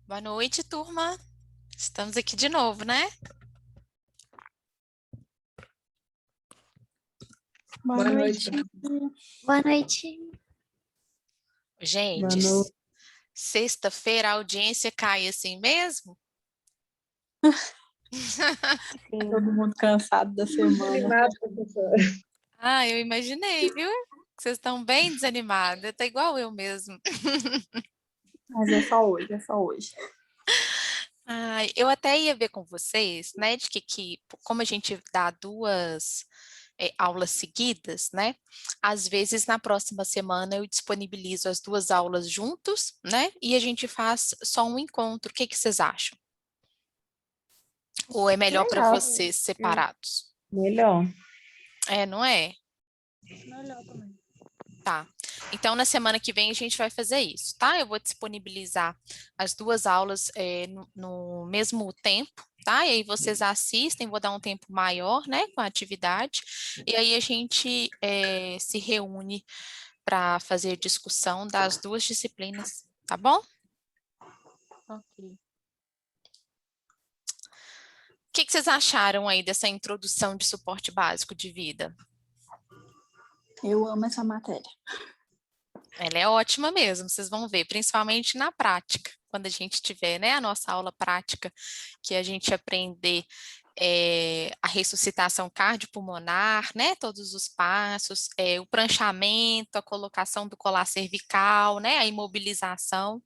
Boa noite, turma. Estamos aqui de novo, né? Boa Boa noite. noite. Boa noite. Gente, Boa noite. sexta-feira a audiência cai assim mesmo? Sim. Todo mundo cansado da semana. Animado, professora. Ah, eu imaginei, viu? Que vocês estão bem desanimadas. Tá igual eu mesmo. Mas é só hoje, é só hoje. Ai, eu até ia ver com vocês, né, de que como a gente dá duas aulas seguidas, né, às vezes na próxima semana eu disponibilizo as duas aulas juntos, né, e a gente faz só um encontro. O que que vocês acham? Ou é melhor para Legal. vocês separados? Melhor. É, não é? Melhor também. Tá. Então, na semana que vem a gente vai fazer isso, tá? Eu vou disponibilizar as duas aulas no mesmo tempo, tá? E aí vocês assistem, vou dar um tempo maior, né, com a atividade, e aí a gente se reúne para fazer discussão das duas disciplinas, tá bom? Ok. O que vocês acharam aí dessa introdução de suporte básico de vida? Eu amo essa matéria. Ela é ótima mesmo, vocês vão ver, principalmente na prática, quando a gente tiver, né, a nossa aula prática, que a gente aprender a ressuscitação cardiopulmonar, né, todos os passos, o pranchamento, a colocação do colar cervical, né, a imobilização,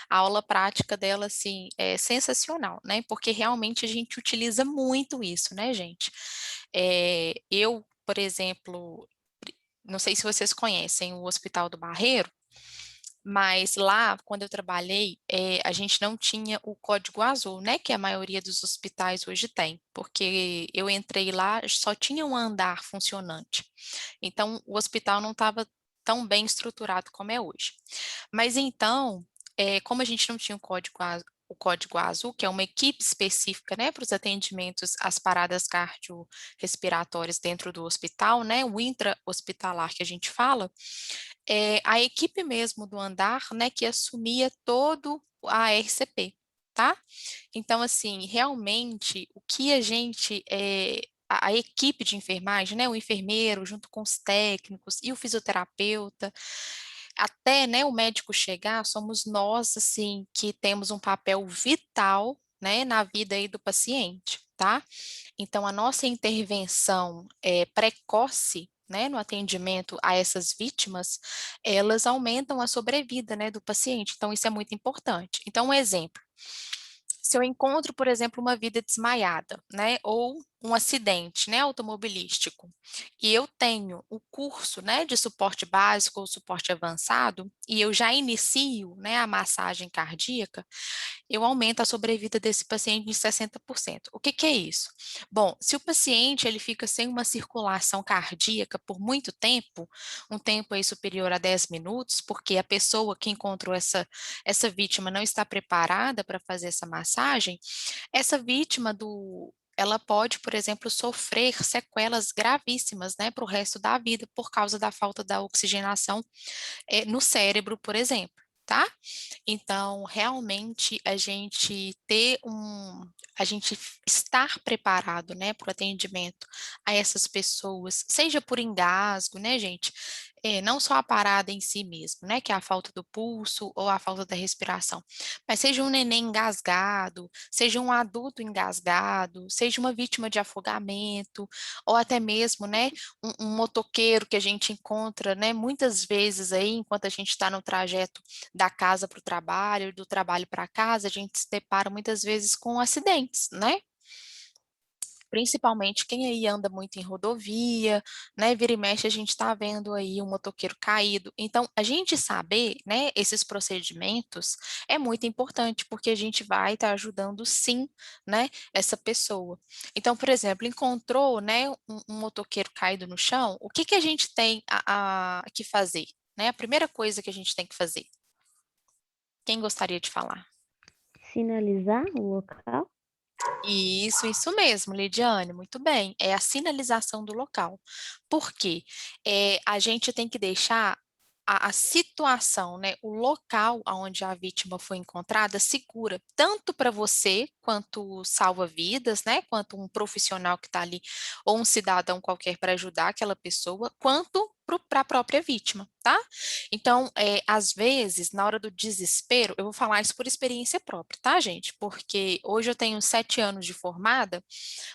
a aula prática dela, assim, é sensacional, né, porque realmente a gente utiliza muito isso, né, gente. Eu, por exemplo, não sei se vocês conhecem o Hospital do Barreiro, mas lá, quando eu trabalhei, a gente não tinha o código azul, né? Que a maioria dos hospitais hoje tem, porque eu entrei lá, só tinha um andar funcionante. Então, o hospital não estava tão bem estruturado como é hoje. Mas então, como a gente não tinha o código azul, que é uma equipe específica, né, para os atendimentos às paradas cardiorrespiratórias dentro do hospital, né, o intra-hospitalar que a gente fala, a equipe mesmo do andar, né, que assumia todo a RCP, tá? Então, assim, realmente, o que a gente, a equipe de enfermagem, né, o enfermeiro junto com os técnicos e o fisioterapeuta, até, né, o médico chegar, somos nós, assim, que temos um papel vital, né, na vida aí do paciente, tá? Então, a nossa intervenção precoce, né, no atendimento a essas vítimas, elas aumentam a sobrevida, né, do paciente. Então, isso é muito importante. Então, um exemplo. Se eu encontro, por exemplo, uma vida desmaiada, né, ou um acidente, né, automobilístico, e eu tenho o curso, né, de suporte básico ou suporte avançado, e eu já inicio, né, a massagem cardíaca, eu aumento a sobrevida desse paciente em 60%. O que que é isso? Bom, se o paciente ele fica sem uma circulação cardíaca por muito tempo, um tempo aí superior a 10 minutos, porque a pessoa que encontrou essa vítima não está preparada para fazer essa massagem, essa vítima ela pode, por exemplo, sofrer sequelas gravíssimas, né, para o resto da vida por causa da falta da oxigenação no cérebro, por exemplo, tá? Então, realmente, a gente estar preparado, né, para o atendimento a essas pessoas, seja por engasgo, né, gente, não só a parada em si mesmo, né, que é a falta do pulso ou a falta da respiração, mas seja um neném engasgado, seja um adulto engasgado, seja uma vítima de afogamento, ou até mesmo, né, um motoqueiro que a gente encontra, né, muitas vezes aí, enquanto a gente está no trajeto da casa para o trabalho, do trabalho para casa, a gente se depara muitas vezes com acidentes, né? Principalmente quem aí anda muito em rodovia, né? Vira e mexe, a gente está vendo aí um motoqueiro caído. Então, a gente saber, né, esses procedimentos é muito importante, porque a gente vai estar ajudando sim, né, essa pessoa. Então, por exemplo, encontrou, né, um motoqueiro caído no chão, o que que a gente tem que fazer? Né? A primeira coisa que a gente tem que fazer. Quem gostaria de falar? Sinalizar o local? Isso mesmo, Lidiane, muito bem. É a sinalização do local. Por quê? A gente tem que deixar a situação, né, o local onde a vítima foi encontrada segura, tanto para você, quanto salva-vidas, né, quanto um profissional que está ali, ou um cidadão qualquer para ajudar aquela pessoa, quanto para a própria vítima, tá? Então, às vezes, na hora do desespero, eu vou falar isso por experiência própria, tá, gente? Porque hoje eu tenho 7 anos de formada,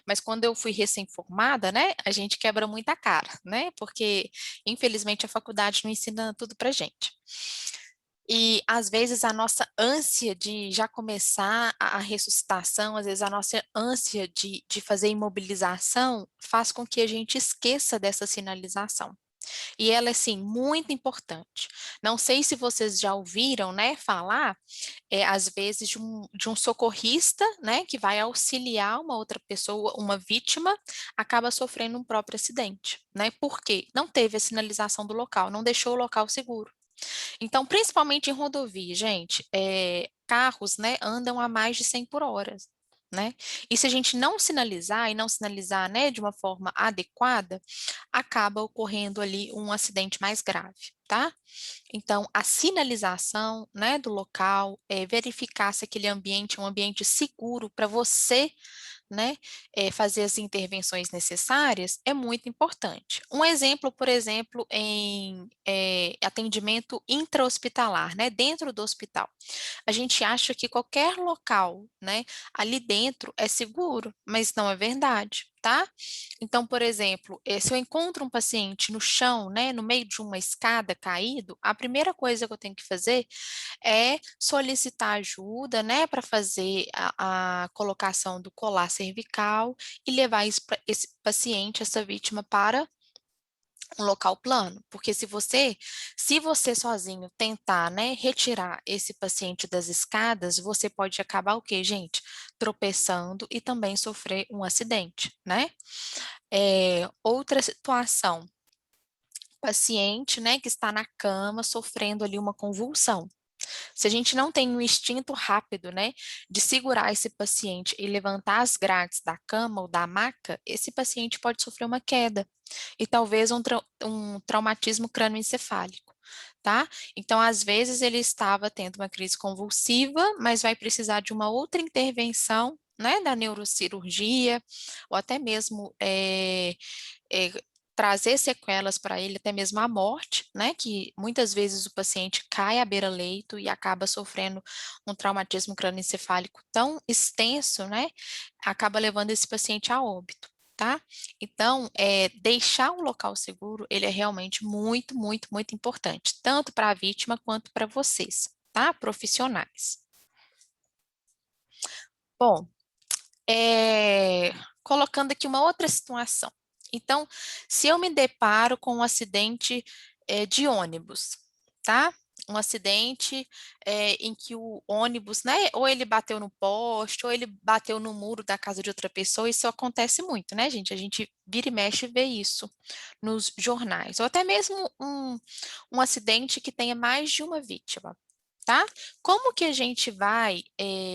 mas quando eu fui recém-formada, né, a gente quebra muita cara, né? Porque, infelizmente, a faculdade não ensina tudo pra gente. E, às vezes, a nossa ânsia de já começar a ressuscitação, às vezes a nossa ânsia de fazer imobilização faz com que a gente esqueça dessa sinalização. E ela é, assim, muito importante. Não sei se vocês já ouviram, né, falar, às vezes, de um socorrista, né, que vai auxiliar uma outra pessoa, uma vítima, acaba sofrendo um próprio acidente, né? Por quê? Não teve a sinalização do local, não deixou o local seguro. Então, principalmente em rodovia, gente, carros, né, andam a mais de 100 por hora, né? E se a gente não sinalizar, e não sinalizar, né, de uma forma adequada, acaba ocorrendo ali um acidente mais grave, tá? Então, a sinalização, né, do local, verificar se aquele ambiente é um ambiente seguro para você, né, fazer as intervenções necessárias é muito importante. Um exemplo, por exemplo, em atendimento intra-hospitalar, né, dentro do hospital. A gente acha que qualquer local, né, ali dentro é seguro, mas não é verdade, tá? Então, por exemplo, se eu encontro um paciente no chão, né, no meio de uma escada caído, a primeira coisa que eu tenho que fazer é solicitar ajuda, né, para fazer a colocação do colar cervical e levar esse paciente, essa vítima, para um local plano, porque se você sozinho tentar, né, retirar esse paciente das escadas, você pode acabar o quê, gente? Tropeçando e também sofrer um acidente, né? Outra situação, paciente, né, que está na cama sofrendo ali uma convulsão. Se a gente não tem um instinto rápido, né, de segurar esse paciente e levantar as grades da cama ou da maca, esse paciente pode sofrer uma queda e talvez um traumatismo crânioencefálico, tá? Então, às vezes ele estava tendo uma crise convulsiva, mas vai precisar de uma outra intervenção, né, da neurocirurgia, ou até mesmo é, trazer sequelas para ele, até mesmo a morte, né? Que muitas vezes o paciente cai à beira-leito e acaba sofrendo um traumatismo crânioencefálico tão extenso, né? Acaba levando esse paciente a óbito, tá? Então, deixar um local seguro, ele é realmente muito, muito, muito importante, tanto para a vítima quanto para vocês, tá? Profissionais. Bom, colocando aqui uma outra situação. Então, se eu me deparo com um acidente de ônibus, tá? Um acidente em que o ônibus, né, ou ele bateu no poste, ou ele bateu no muro da casa de outra pessoa, isso acontece muito, né, gente? A gente vira e mexe e vê isso nos jornais, ou até mesmo um acidente que tenha mais de uma vítima, tá? Como que a gente vai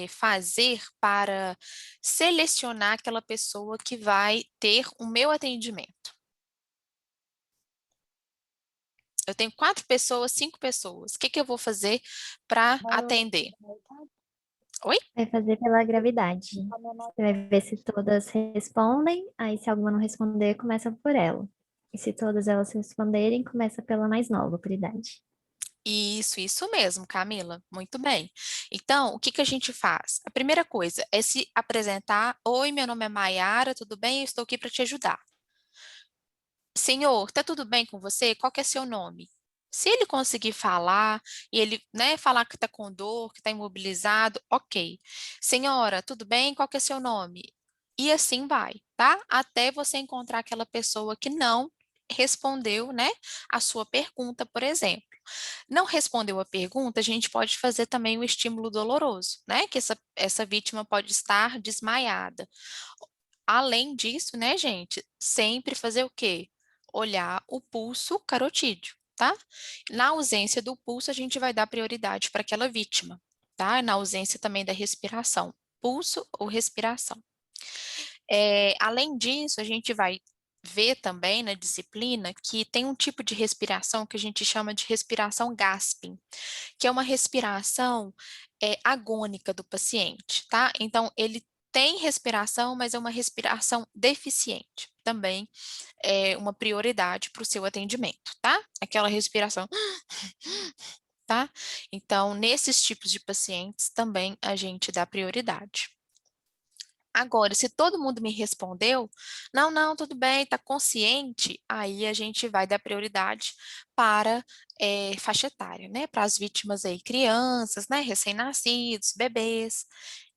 fazer para selecionar aquela pessoa que vai ter o meu atendimento? Eu tenho 4 pessoas, 5 pessoas. O que que eu vou fazer para atender? Oi? Vai fazer pela gravidade. Você vai ver se todas respondem, aí se alguma não responder, começa por ela. E se todas elas responderem, começa pela mais nova, por idade. Isso mesmo, Camila. Muito bem. Então, o que que a gente faz? A primeira coisa é se apresentar. Oi, meu nome é Maiara, tudo bem? Eu estou aqui para te ajudar. Senhor, tá tudo bem com você? Qual que é seu nome? Se ele conseguir falar e ele, né, falar que está com dor, que está imobilizado, ok. Senhora, tudo bem? Qual que é seu nome? E assim vai, tá? Até você encontrar aquela pessoa que não respondeu, né, a sua pergunta, por exemplo. Não respondeu a pergunta, a gente pode fazer também o estímulo doloroso, né? Que essa vítima pode estar desmaiada. Além disso, né, gente, sempre fazer o quê? Olhar o pulso carotídeo, tá? Na ausência do pulso, a gente vai dar prioridade para aquela vítima, tá? Na ausência também da respiração, pulso ou respiração. Além disso, a gente vai ver também na disciplina que tem um tipo de respiração que a gente chama de respiração gasping, que é uma respiração agônica do paciente, tá? Então, ele tem respiração, mas é uma respiração deficiente. Também é uma prioridade para o seu atendimento, tá? Aquela respiração, tá? Então, nesses tipos de pacientes, também a gente dá prioridade. Agora, se todo mundo me respondeu, não, não, tudo bem, está consciente, aí a gente vai dar prioridade para faixa etária, né? Para as vítimas aí, crianças, né? Recém-nascidos, bebês,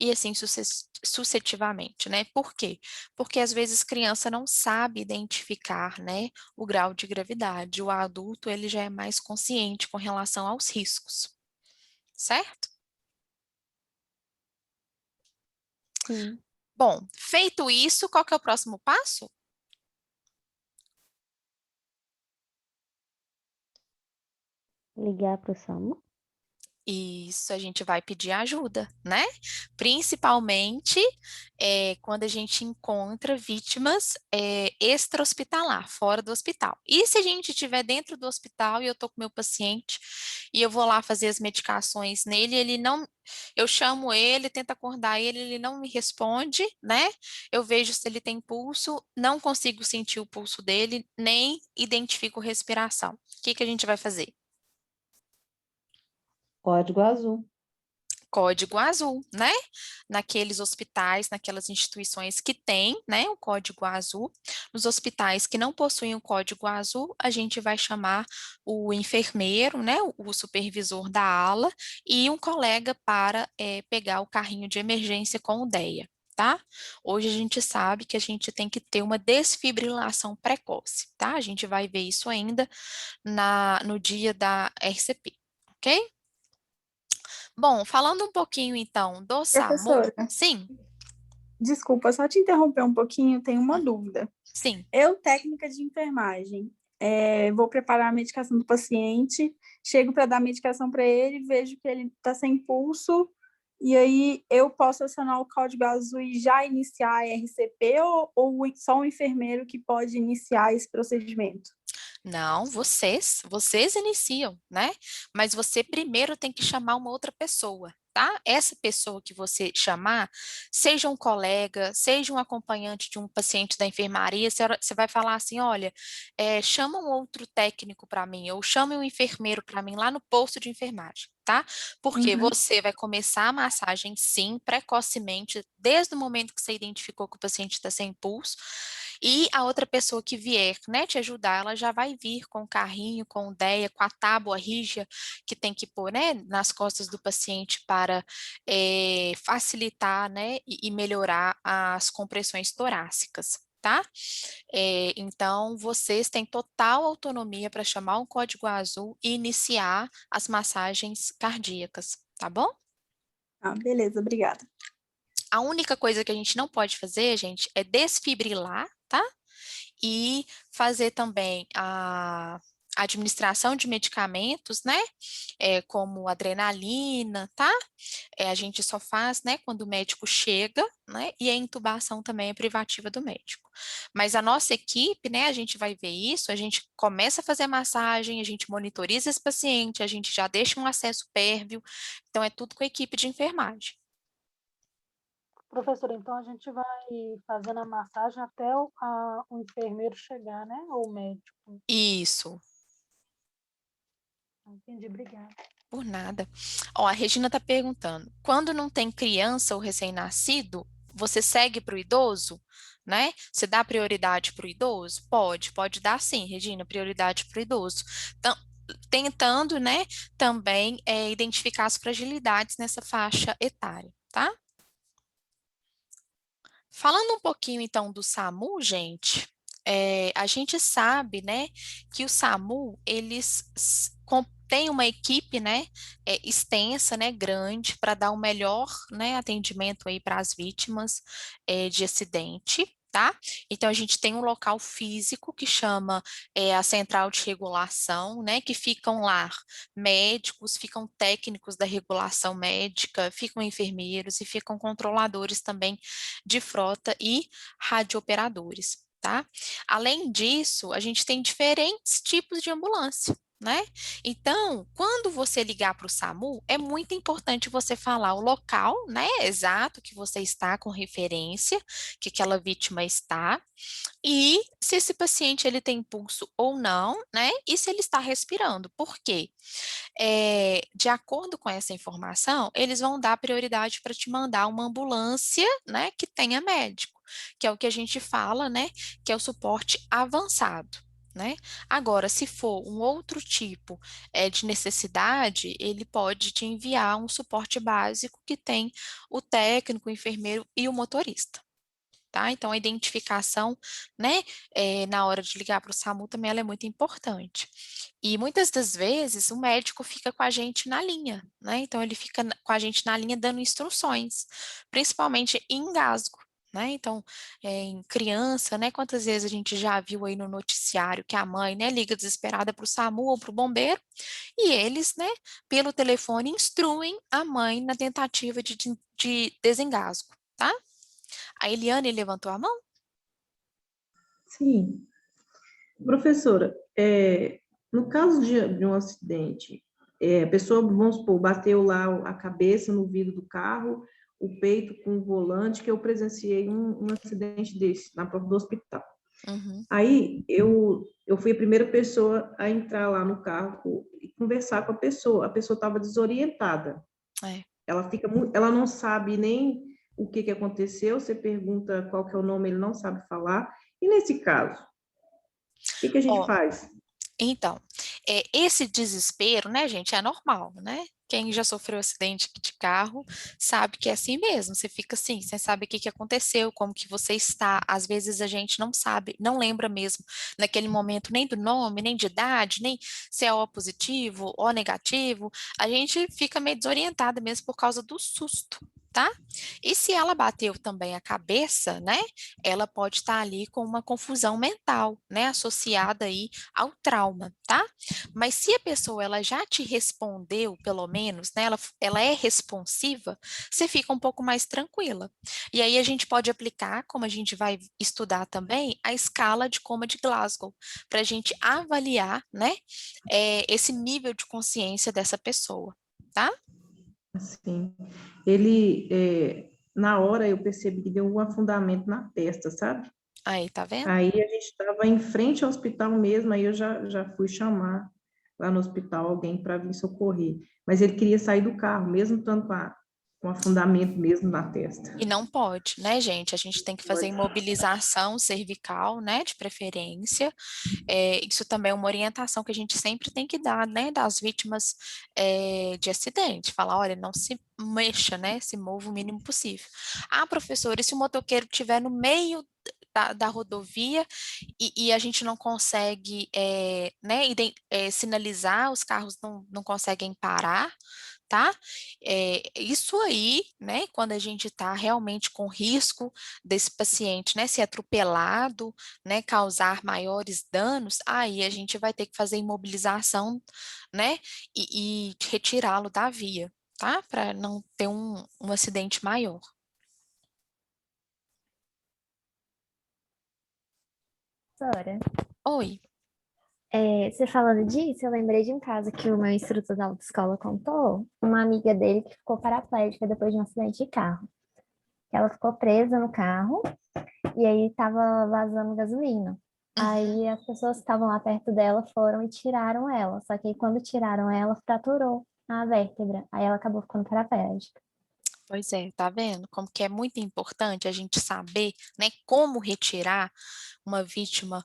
e assim sucessivamente, né? Por quê? Porque às vezes criança não sabe identificar, né, o grau de gravidade. O adulto, ele já é mais consciente com relação aos riscos, certo? Sim. Bom, feito isso, qual que é o próximo passo? Ligar para o SAMU? Isso, a gente vai pedir ajuda, né? Principalmente quando a gente encontra vítimas extra-hospitalar, fora do hospital. E se a gente estiver dentro do hospital e eu estou com meu paciente e eu vou lá fazer as medicações nele, ele não. Eu chamo ele, tento acordar ele, ele não me responde, né? Eu vejo se ele tem pulso, não consigo sentir o pulso dele, nem identifico respiração. O que que a gente vai fazer? Código azul. Código azul, né? Naqueles hospitais, naquelas instituições que têm, né, o código azul. Nos hospitais que não possuem o código azul, a gente vai chamar o enfermeiro, né, o supervisor da ala e um colega para pegar o carrinho de emergência com o DEA. Tá? Hoje a gente sabe que a gente tem que ter uma desfibrilação precoce, tá? A gente vai ver isso ainda no dia da RCP, ok? Bom, falando um pouquinho então do SAMU, Professora, sim, desculpa, só te interromper um pouquinho, tenho uma dúvida. sim. Eu, técnica de enfermagem, vou preparar a medicação do paciente, chego para dar a medicação para ele, vejo que ele está sem pulso, e aí eu posso acionar o código azul e já iniciar a RCP ou só o enfermeiro que pode iniciar esse procedimento? Não, vocês iniciam, né? Mas você primeiro tem que chamar uma outra pessoa, tá? Essa pessoa que você chamar, seja um colega, seja um acompanhante de um paciente da enfermaria, você vai falar assim, olha, chama um outro técnico para mim, ou chame um enfermeiro para mim lá no posto de enfermagem, tá? Porque Uhum. você vai começar a massagem, sim, precocemente, desde o momento que você identificou que o paciente está sem pulso, e a outra pessoa que vier, né, te ajudar, ela já vai vir com o carrinho, com o DEA, com a tábua rígida que tem que pôr, né, nas costas do paciente para facilitar, né, e melhorar as compressões torácicas. Tá? Então, vocês têm total autonomia para chamar um código azul e iniciar as massagens cardíacas, tá bom? Ah, beleza, obrigada. A única coisa que a gente não pode fazer, gente, é desfibrilar, tá? E fazer também a administração de medicamentos, né? Como adrenalina, tá? A gente só faz, né, quando o médico chega, né? E a intubação também é privativa do médico. Mas a nossa equipe, né, a gente vai ver isso, a gente começa a fazer massagem, a gente monitoriza esse paciente, a gente já deixa um acesso pérvio, então é tudo com a equipe de enfermagem. Professora, então a gente vai fazendo a massagem até o enfermeiro chegar, né? Ou o médico. Isso. Entendi, obrigada. Por nada. Ó, a Regina está perguntando, quando não tem criança ou recém-nascido, você segue para o idoso, né? Você dá prioridade para o idoso? Pode dar sim, Regina, prioridade para o idoso. Então, tentando, né, também identificar as fragilidades nessa faixa etária, tá? Falando um pouquinho então do SAMU, gente, a gente sabe, né, que o SAMU, eles tem uma equipe, né, extensa, né, grande, para dar o melhor, né, atendimento aí para as vítimas de acidente, tá? Então, a gente tem um local físico que chama a central de regulação, né, que ficam lá médicos, ficam técnicos da regulação médica, ficam enfermeiros e ficam controladores também de frota e radiooperadores. tá? Além disso, a gente tem diferentes tipos de ambulância, né? Então, quando você ligar para o SAMU, é muito importante você falar o local, né, exato que você está com referência, que aquela vítima está, e se esse paciente ele tem pulso ou não, né? E se ele está respirando. Por quê? De acordo com essa informação, eles vão dar prioridade para te mandar uma ambulância, né, que tenha médico, que é o que a gente fala, né, que é o suporte avançado. Né? Agora, se for um outro tipo de necessidade, ele pode te enviar um suporte básico que tem o técnico, o enfermeiro e o motorista. Tá? Então, a identificação, né, na hora de ligar para o SAMU também ela é muito importante. E muitas das vezes o médico fica com a gente na linha, né? Então, ele fica com a gente na linha dando instruções, principalmente em engasgo. Né? Então, em criança, né? Quantas vezes a gente já viu aí no noticiário que a mãe, né, liga desesperada para o SAMU ou para o bombeiro e eles, né, pelo telefone instruem a mãe na tentativa de desengasgo, tá? A Eliane levantou a mão? Sim. Professora, no caso de um acidente, a pessoa, vamos supor, bateu lá a cabeça no vidro do carro, o peito com o volante, que eu presenciei um acidente desse na porta do hospital. Uhum. Aí, eu fui a primeira pessoa a entrar lá no carro e conversar com a pessoa estava desorientada. Ela não sabe nem o que aconteceu, você pergunta qual que é o nome, ele não sabe falar. E nesse caso, o que a gente Ó, faz? então, esse desespero, né, gente, é normal, né? Quem já sofreu acidente de carro sabe que é assim mesmo. Você fica assim, você sabe o que aconteceu, como que você está. Às vezes a gente não sabe, não lembra mesmo naquele momento nem do nome, nem de idade, nem se é O positivo, O negativo. A gente fica meio desorientada mesmo por causa do susto. Tá? E se ela bateu também a cabeça, né? Ela pode estar ali com uma confusão mental, né? Associada aí ao trauma, tá? Mas se a pessoa ela já te respondeu, pelo menos, né, ela é responsiva, você fica um pouco mais tranquila. E aí a gente pode aplicar, como a gente vai estudar também, a escala de coma de Glasgow, para a gente avaliar, né, esse nível de consciência dessa pessoa, tá? Assim, ele, na hora eu percebi que deu um afundamento na testa, sabe? Aí, tá vendo? Aí a gente estava em frente ao hospital mesmo, aí eu já fui chamar lá no hospital alguém para vir socorrer. Mas ele queria sair do carro, mesmo estando com afundamento mesmo na testa. E não pode, né, gente? A gente tem que fazer imobilização cervical, né, de preferência. Isso também é uma orientação que a gente sempre tem que dar, né, das vítimas de acidente. Falar, olha, não se mexa, né, se mova o mínimo possível. Ah, professora, e se o motoqueiro estiver no meio da rodovia e a gente não consegue, né, sinalizar, os carros não conseguem parar, tá? Isso aí, né, quando a gente está realmente com risco desse paciente, né, ser atropelado, né, causar maiores danos, aí a gente vai ter que fazer imobilização, né, e retirá-lo da via, tá? Para não ter um acidente maior. Professora, Oi. você falando disso, eu lembrei de um caso que o meu instrutor da autoescola contou, uma amiga dele que ficou paraplégica depois de um acidente de carro. Ela ficou presa no carro e aí estava vazando gasolina. Aí as pessoas que estavam lá perto dela foram e tiraram ela. Só que aí quando tiraram ela, fraturou a vértebra. Aí ela acabou ficando paraplégica. Pois é, tá vendo? Como que é muito importante a gente saber, né, como retirar uma vítima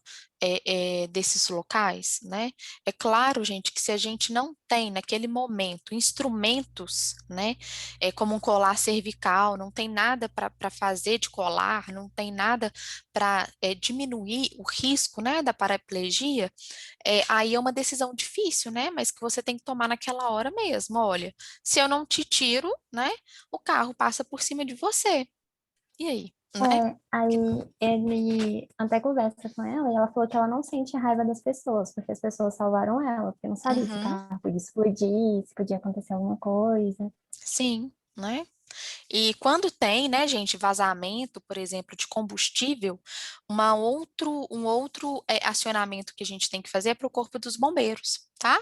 desses locais, né? É claro, gente, que se a gente não tem naquele momento instrumentos, né, como um colar cervical, não tem nada para fazer de colar, não tem nada para diminuir o risco, né, da paraplegia, aí é uma decisão difícil, né? Mas que você tem que tomar naquela hora mesmo. Olha, se eu não te tiro, né? O carro passa por cima de você. E aí, né? Aí ele até conversa com ela e ela falou que ela não sente raiva das pessoas, porque as pessoas salvaram ela, porque não sabia se o Uhum, carro podia explodir, se podia acontecer alguma coisa. sim, né? E quando tem, né, gente, vazamento, por exemplo, de combustível, um outro acionamento que a gente tem que fazer é para o Corpo dos Bombeiros, tá?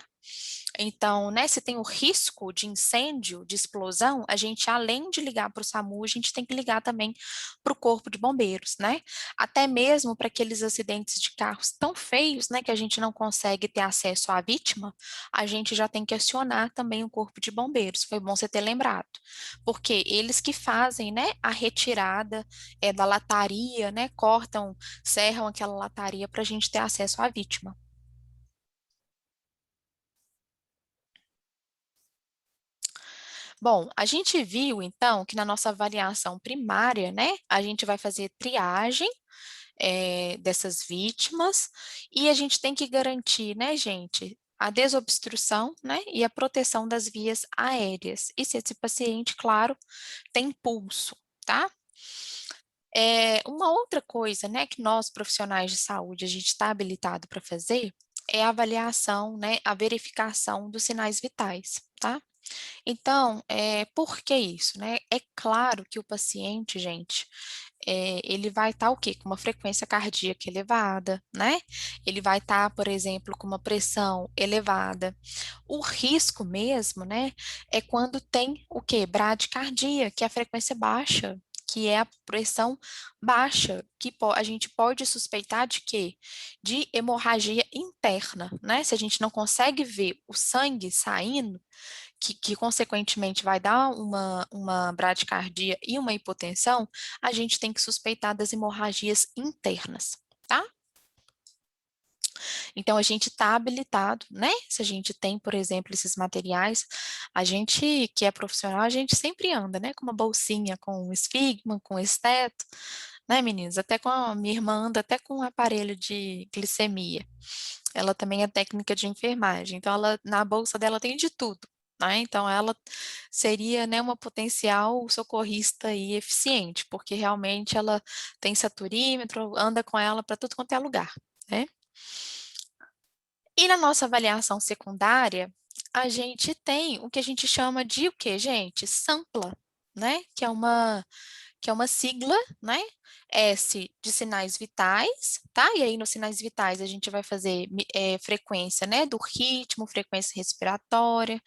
Então, né, se tem o risco de incêndio, de explosão, a gente, além de ligar para o SAMU, a gente tem que ligar também para o Corpo de Bombeiros, né? Até mesmo para aqueles acidentes de carros tão feios, né, que a gente não consegue ter acesso à vítima, a gente já tem que acionar também o Corpo de Bombeiros. Foi bom você ter lembrado, porque eles que fazem, né, a retirada da lataria, né, cortam, serram aquela lataria para a gente ter acesso à vítima. Bom, a gente viu, então, que na nossa avaliação primária, né, a gente vai fazer triagem dessas vítimas e a gente tem que garantir, né, gente, a desobstrução, né, e a proteção das vias aéreas. E se esse paciente, claro, tem pulso, tá? Uma outra coisa, né, que nós profissionais de saúde a gente está habilitado para fazer é a avaliação, né, a verificação dos sinais vitais, tá? Então, por que isso, né? É claro que o paciente, gente, ele vai estar o quê? Com uma frequência cardíaca elevada, né? Ele vai estar, por exemplo, com uma pressão elevada. O risco mesmo, né, é quando tem o quê? Bradicardia, que é a frequência baixa, que é a pressão baixa, que a gente pode suspeitar de quê? De hemorragia interna, né? Se a gente não consegue ver o sangue saindo, que consequentemente vai dar uma bradicardia e uma hipotensão, a gente tem que suspeitar das hemorragias internas, tá? Então, a gente está habilitado, né? Se a gente tem, por exemplo, esses materiais, a gente que é profissional, a gente sempre anda, né? Com uma bolsinha, com um esfigma, com um esteto, né, meninas? Até com a minha irmã anda até com um aparelho de glicemia. Ela também é técnica de enfermagem, então ela, na bolsa dela tem de tudo. Né? Então, ela seria, né, uma potencial socorrista e eficiente, porque realmente ela tem saturímetro, anda com ela para tudo quanto é lugar, né? E na nossa avaliação secundária, a gente tem o que a gente chama de o quê, gente? SAMPLA, né? Que é uma sigla, né? S de sinais vitais, tá? E aí nos sinais vitais a gente vai fazer frequência, né? Do ritmo, frequência respiratória,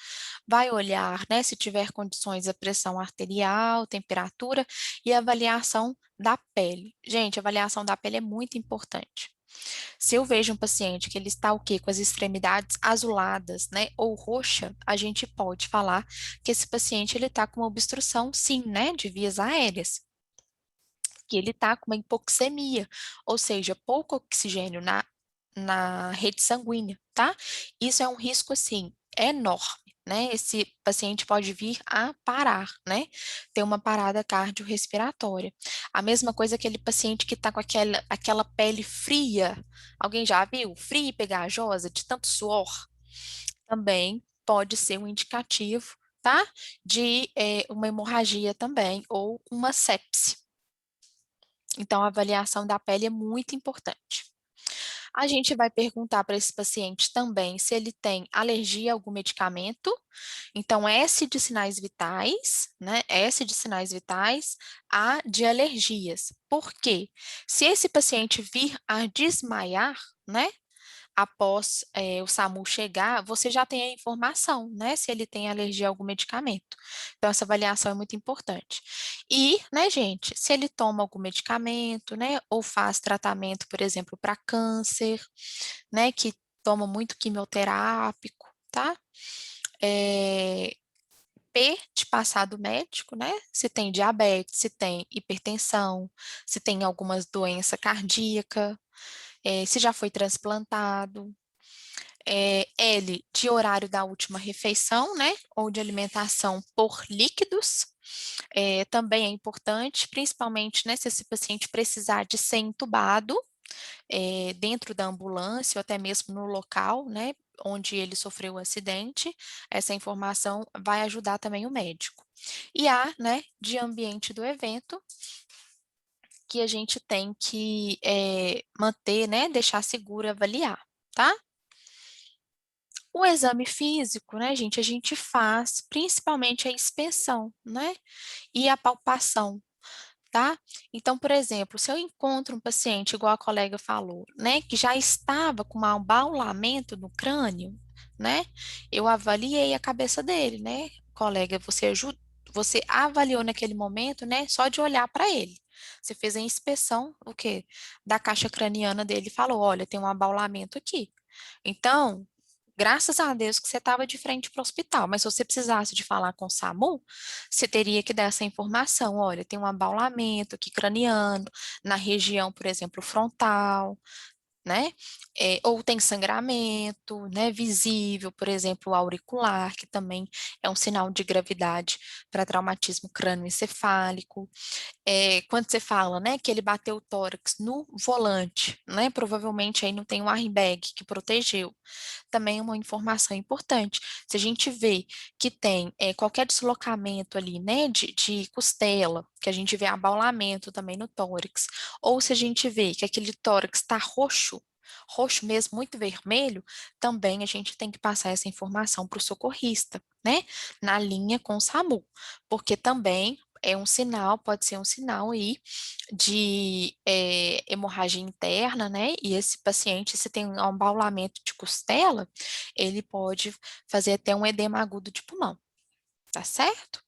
vai olhar, né? Se tiver condições, a pressão arterial, temperatura e avaliação da pele. Gente, a avaliação da pele é muito importante. Se eu vejo um paciente que ele está o quê? Com as extremidades azuladas, né, ou roxa, a gente pode falar que esse paciente ele está com uma obstrução, sim, né, de vias aéreas. Que ele está com uma hipoxemia, ou seja, pouco oxigênio na rede sanguínea, tá? Isso é um risco, assim, enorme. Né, esse paciente pode vir a parar, né? Ter uma parada cardiorrespiratória. A mesma coisa aquele paciente que está com aquela pele fria. Alguém já viu? Fria e pegajosa, de tanto suor? Também pode ser um indicativo, tá? De uma hemorragia também, ou uma sepse. Então, a avaliação da pele é muito importante. A gente vai perguntar para esse paciente também se ele tem alergia a algum medicamento. Então, S de sinais vitais, né? S de sinais vitais, A de alergias. Por quê? Se esse paciente vir a desmaiar, né? Após o SAMU chegar, você já tem a informação, né, se ele tem alergia a algum medicamento. Então, essa avaliação é muito importante. E, né, gente, se ele toma algum medicamento, né, ou faz tratamento, por exemplo, para câncer, né, que toma muito quimioterápico, tá? P de passado médico, né? Se tem diabetes, se tem hipertensão, se tem algumas doença cardíaca, se já foi transplantado. L de horário da última refeição, né? Ou de alimentação por líquidos. Também é importante, principalmente, né, se esse paciente precisar de ser entubado dentro da ambulância ou até mesmo no local, né, onde ele sofreu o acidente, essa informação vai ajudar também o médico. E A, né, de ambiente do evento, que a gente tem que manter, né, deixar seguro e avaliar, tá? O exame físico, né, gente, a gente faz principalmente a inspeção, né, e a palpação, tá? Então, por exemplo, se eu encontro um paciente, igual a colega falou, né, que já estava com um abaulamento no crânio, né, eu avaliei a cabeça dele, né, colega, você avaliou naquele momento, né, só de olhar para ele. Você fez a inspeção, o quê? Da caixa craniana dele e falou, olha, tem um abaulamento aqui. Então, graças a Deus que você estava de frente para o hospital, mas se você precisasse de falar com o SAMU, você teria que dar essa informação, olha, tem um abaulamento aqui craniano, na região, por exemplo, frontal, né? Ou tem sangramento, né, visível, por exemplo, auricular, que também é um sinal de gravidade para traumatismo crânioencefálico. Quando você fala, né, que ele bateu o tórax no volante, né, provavelmente aí não tem um airbag que protegeu. Também é uma informação importante. Se a gente vê que tem qualquer deslocamento ali, né, de costela, que a gente vê abaulamento também no tórax, ou se a gente vê que aquele tórax está roxo, roxo mesmo, muito vermelho, também a gente tem que passar essa informação para o socorrista, né, na linha com o SAMU, porque também é um sinal, pode ser um sinal aí de hemorragia interna, né? E esse paciente, se tem um abaulamento de costela, ele pode fazer até um edema agudo de pulmão, tá certo?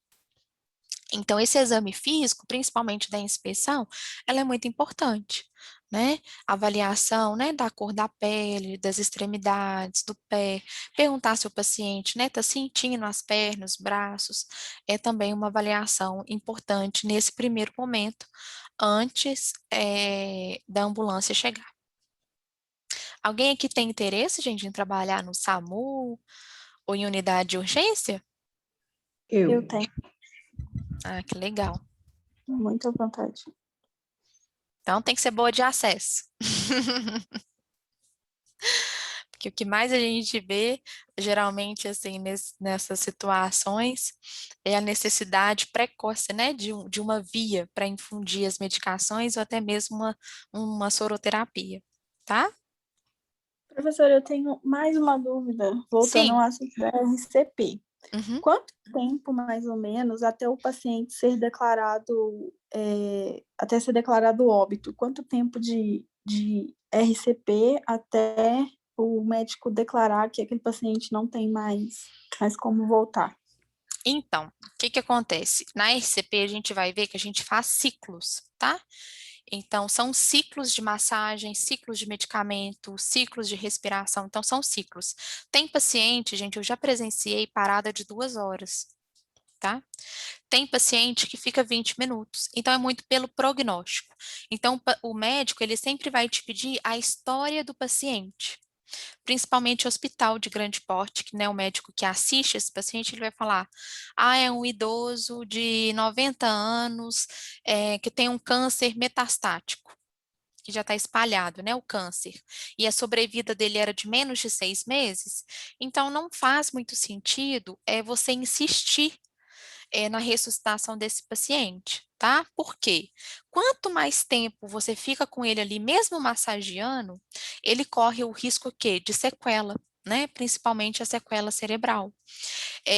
Então, esse exame físico, principalmente da inspeção, ela é muito importante, né? Avaliação, né, da cor da pele, das extremidades, do pé, perguntar se o paciente, né, tá sentindo as pernas, os braços, é também uma avaliação importante nesse primeiro momento, antes da ambulância chegar. Alguém aqui tem interesse, gente, em trabalhar no SAMU ou em unidade de urgência? Eu tenho Ah, que legal. muita vontade. Então tem que ser boa de acesso. Porque o que mais a gente vê, geralmente, assim, nessas situações, é a necessidade precoce, né, de uma via para infundir as medicações ou até mesmo uma soroterapia, tá? Professora, eu tenho mais uma dúvida, voltando Sim. ao assunto da RCP. Uhum. Quanto tempo, mais ou menos, até o paciente ser declarado, até ser declarado óbito? Quanto tempo de RCP até o médico declarar que aquele paciente não tem mais como voltar? Então, o que que acontece? Na RCP a gente vai ver que a gente faz ciclos, tá? Então, são ciclos de massagem, ciclos de medicamento, ciclos de respiração, então são ciclos. Tem paciente, gente, eu já presenciei parada de 2 horas, tá? Tem paciente que fica 20 minutos, então é muito pelo prognóstico. Então, o médico, ele sempre vai te pedir a história do paciente, principalmente hospital de grande porte, que né, o médico que assiste esse paciente, ele vai falar, é um idoso de 90 anos, que tem um câncer metastático, que já está espalhado, né, o câncer, e a sobrevida dele era de menos de 6 meses, então não faz muito sentido você insistir na ressuscitação desse paciente, tá? Por quê? Quanto mais tempo você fica com ele ali, mesmo massageando, ele corre o risco o quê? De sequela, né? Principalmente a sequela cerebral.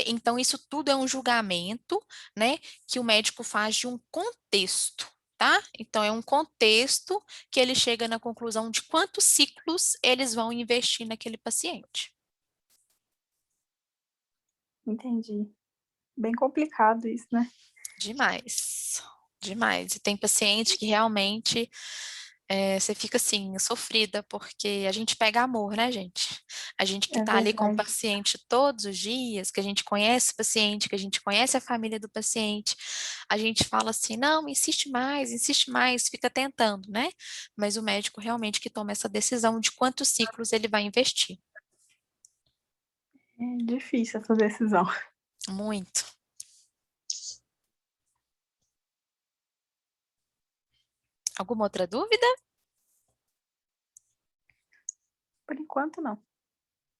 Então, isso tudo é um julgamento, né? Que o médico faz de um contexto. Tá? Então, é um contexto que ele chega na conclusão de quantos ciclos eles vão investir naquele paciente. Entendi. Bem complicado isso, né? Demais, demais. E tem paciente que realmente você fica assim, sofrida, porque a gente pega amor, né, gente? A gente que É tá ali com o verdade. paciente todos os dias, que a gente conhece o paciente, que a gente conhece a família do paciente, a gente fala assim, não, insiste mais, fica tentando, né? Mas o médico realmente que toma essa decisão de quantos ciclos ele vai investir. É difícil essa decisão. Muito. Alguma outra dúvida? Por enquanto, não.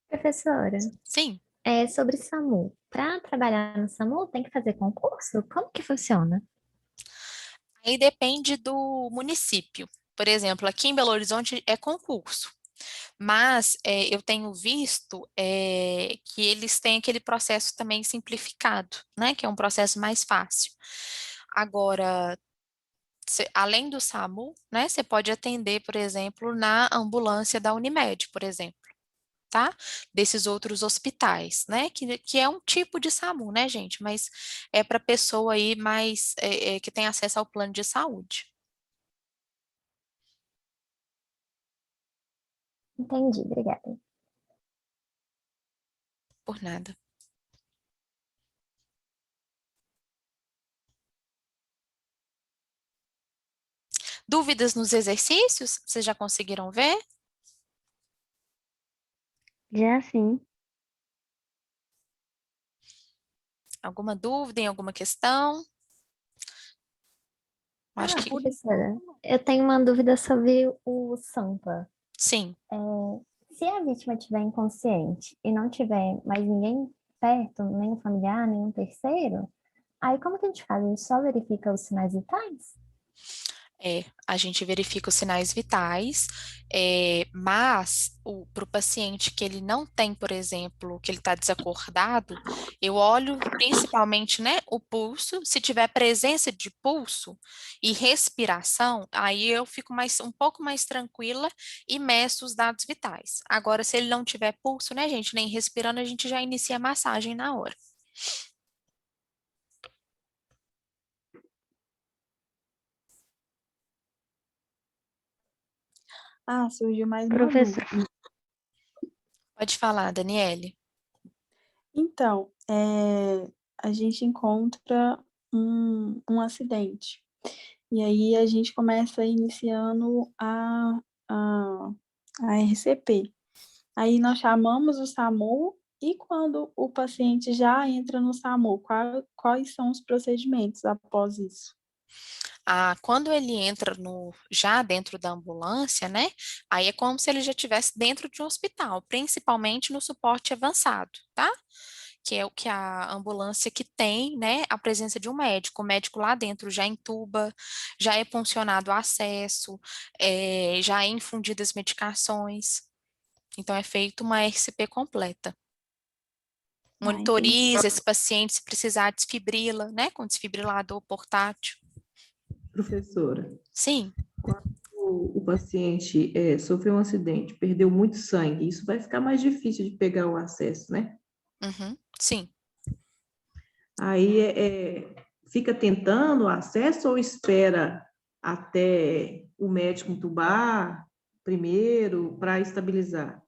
Professora, Sim. sobre SAMU. Para trabalhar no SAMU, tem que fazer concurso? Como que funciona? Aí depende do município. Por exemplo, aqui em Belo Horizonte é concurso, Mas eu tenho visto que eles têm aquele processo também simplificado, né? Que é um processo mais fácil. Agora, além do SAMU, né? Você pode atender, por exemplo, na ambulância da Unimed, por exemplo. Tá? Desses outros hospitais, né? Que é um tipo de SAMU, né, gente? Mas é para pessoa aí mais que tem acesso ao plano de saúde. Entendi, obrigada. Por nada. Dúvidas nos exercícios? Vocês já conseguiram ver? Já sim. Alguma dúvida em alguma questão? Acho que Professora, eu tenho uma dúvida sobre o SAMPA. sim. Se a vítima estiver inconsciente e não tiver mais ninguém perto, nenhum familiar, nenhum terceiro, aí como que a gente faz? A gente só verifica os sinais vitais? A gente verifica os sinais vitais, mas para o paciente que ele não tem, por exemplo, que ele está desacordado, eu olho principalmente, né, o pulso. Se tiver presença de pulso e respiração, aí eu fico um pouco mais tranquila e meço os dados vitais. Agora, se ele não tiver pulso, né, gente, nem respirando, a gente já inicia a massagem na hora. Surgiu mais uma Professor, dúvida. Pode falar, Daniele. Então, a gente encontra um acidente. E aí a gente começa iniciando a RCP. Aí nós chamamos o SAMU e quando o paciente já entra no SAMU, quais são os procedimentos após isso? Quando ele entra já dentro da ambulância, né? Aí é como se ele já estivesse dentro de um hospital, principalmente no suporte avançado, tá? Que é o que a ambulância que tem, né? A presença de um médico. O médico lá dentro já entuba, já é puncionado o acesso, já é infundidas medicações. Então é feita uma RCP completa. Entendi. Monitoriza esse paciente, se precisar, desfibrila, né? Com desfibrilador portátil. Professora, Sim. quando o paciente sofreu um acidente, perdeu muito sangue, isso vai ficar mais difícil de pegar o acesso, né? Uhum, sim. Aí fica tentando o acesso ou espera até o médico entubar primeiro para estabilizar?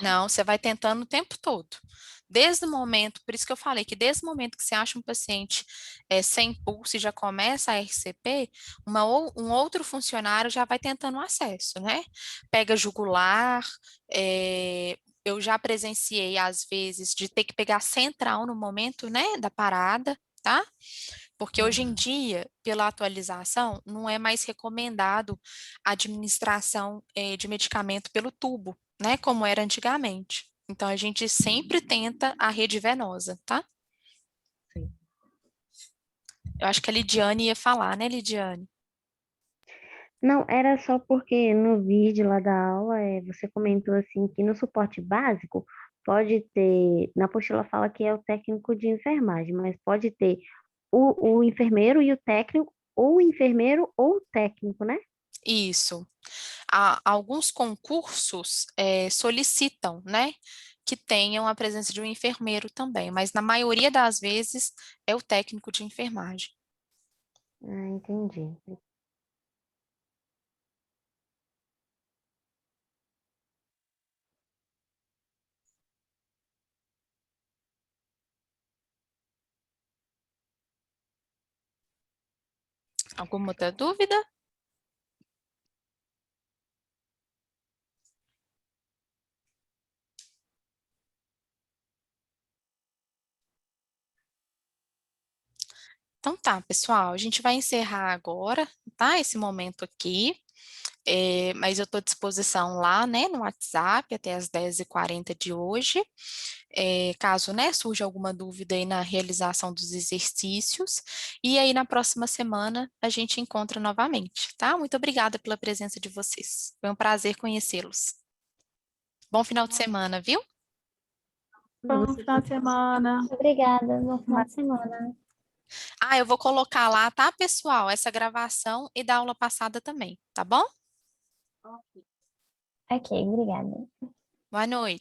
Não, você vai tentando o tempo todo. Desde o momento, por isso que eu falei que desde o momento que você acha um paciente sem pulso e já começa a RCP, um outro funcionário já vai tentando acesso, né? Pega jugular, eu já presenciei, às vezes, de ter que pegar central no momento, né, da parada, tá? Porque hoje em dia, pela atualização, não é mais recomendado a administração de medicamento pelo tubo, né, como era antigamente. Então, a gente sempre tenta a rede venosa, tá? Sim. Eu acho que a Lidiane ia falar, né, Lidiane? Não, era só porque no vídeo lá da aula você comentou assim que no suporte básico pode ter, na apostila fala que é o técnico de enfermagem, mas pode ter o enfermeiro e o técnico, ou o enfermeiro ou o técnico, né? Isso. Alguns concursos solicitam, né, que tenham a presença de um enfermeiro também, mas na maioria das vezes é o técnico de enfermagem. Ah, entendi. Alguma outra dúvida? Então tá, pessoal, a gente vai encerrar agora, tá? Esse momento aqui, mas eu estou à disposição lá, né, no WhatsApp até as 10h40 de hoje. Caso, né, surja alguma dúvida aí na realização dos exercícios, e aí na próxima semana a gente encontra novamente, tá? Muito obrigada pela presença de vocês. Foi um prazer conhecê-los. Bom final de semana, viu? Bom final de semana. Obrigada, bom final de semana. Ah, eu vou colocar lá, tá, pessoal? Essa gravação e da aula passada também, tá bom? Ok, obrigada. Boa noite.